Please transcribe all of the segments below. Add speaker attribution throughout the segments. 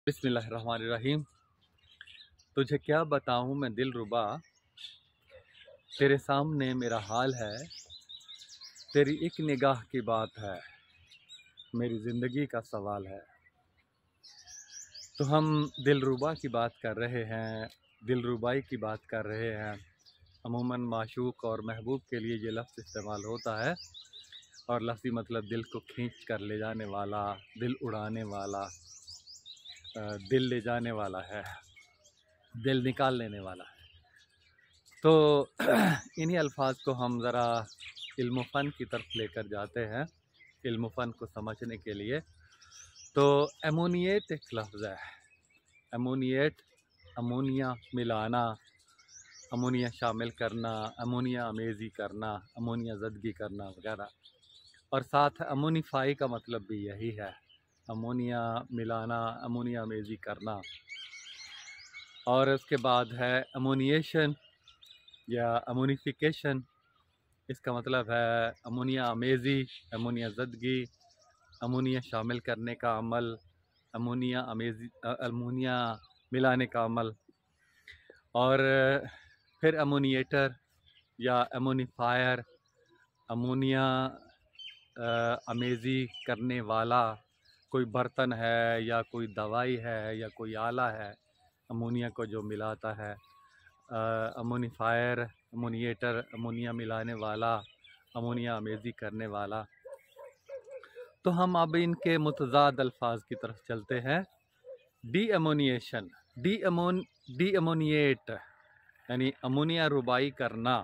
Speaker 1: बिस्मिल्लाहिर्रहमानिर्रहीम। तुझे क्या बताऊँ मैं दिलरुबा, तेरे सामने मेरा हाल है। तेरी एक निगाह की बात है, मेरी ज़िंदगी का सवाल है। तो हम दिलरुबा की बात कर रहे हैं, दिलरुबाई की बात कर रहे हैं। अमूमन माशूक और महबूब के लिए ये लफ्ज़ इस्तेमाल होता है, और लफ्ज़ी मतलब दिल को खींच कर ले जाने वाला, दिल उड़ाने वाला, दिल ले जाने वाला है, दिल निकाल लेने वाला है। तो इन्हीं अल्फाज को हम ज़रा इल्म फ़न की तरफ लेकर जाते हैं, इल्म फ़न को समझने के लिए। तो एमोनिएट एक लफ्ज़ है। एमोनिएट, अमोनिया मिलाना, अमोनिया शामिल करना, अमोनिया अमेज़ी करना, अमोनिया ज़दगी करना वगैरह। और साथ अमोनीफाई का मतलब भी यही है, अमोनिया मिलाना, अमोनिया अमेज़ी करना। और उसके बाद है अमोनिएशन या अमोनिफिकेशन। इसका मतलब है अमोनिया अमेज़ी, अमोनिया ज़दगी, अमोनिया शामिल करने का अमल, अमोनिया अमेज़ी, अमोनिया मिलाने का अमल। और फिर अमोनिएटर या अमोनीफायर, अमोनिया अमेज़ी करने वाला कोई बर्तन है या कोई दवाई है या कोई आला है, अमोनिया को जो मिलाता है। अमोनीफायर, अमोनिएटर, अमोनिया मिलाने वाला, अमोनिया अमेज़ी करने वाला। तो हम अब इनके मुतज़ाद अल्फाज की तरफ चलते हैं। डी अमोनिएशन, डी अमोनिएट यानी अमोनिया रुबाई करना,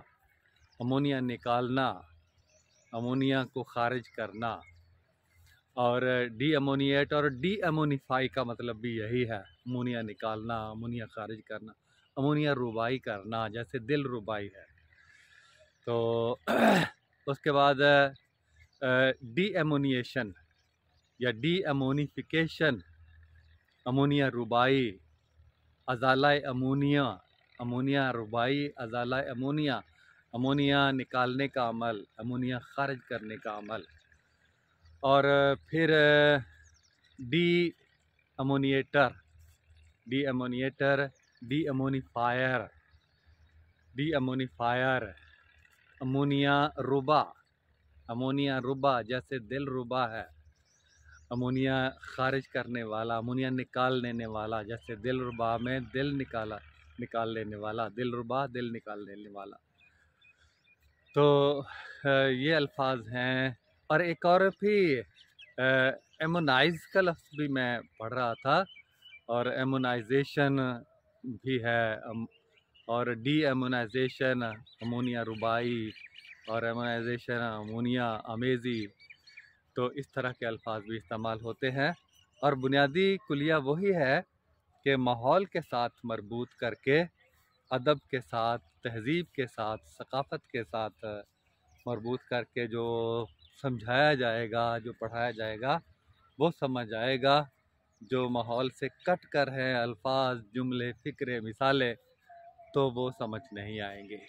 Speaker 1: अमोनिया निकालना, अमोनिया को खारिज करना। और डी अमोनिएट और डी अमोनीफाई का मतलब भी यही है, अमोनिया निकालना, अमोनिया खारिज करना, अमोनिया रुबाई करना, जैसे दिल रुबाई है। तो उसके बाद डी अमोनिएशन या डी अमोनिफिकेशन, अमोनिया रुबाई, अज़ाला अमोनिया, अमोनिया रुबाई, अज़ाला अमोनिया, अमोनिया निकालने का अमल, अमोनिया खारिज करने का अमल। और फिर deammoniator, deammoniator, deammonifier, deammonifier, ammonia रुबा, अमोनिया रुबा जैसे दिल रुबा है, अमोनिया खारिज करने वाला, अमोनिया निकाल लेने वाला, जैसे दिल रुबा में दिल निकाल लेने वाला, दिल रुबा दिल निकाल लेने वाला। तो ये अल्फाज हैं। और एक और भी एमोनाइज का लफ्ज़ भी मैं पढ़ रहा था, और एमोनाइजेशन भी है। और डी एमोनाइजेशन अमोनिया रुबाई, और एमोनाइजेशन अमोनिया अमेज़ी। तो इस तरह के अल्फाज भी इस्तेमाल होते हैं। और बुनियादी कुलिया वही है कि माहौल के साथ मरबूत करके, अदब के साथ, तहज़ीब के साथ, सकाफ़त के साथ मरबूत करके जो समझाया जाएगा, जो पढ़ाया जाएगा, वो समझ आएगा। जो माहौल से कट कर हैं अल्फाज, जुमले, फ़िक्रे, मिसालें, तो वो समझ नहीं आएंगे।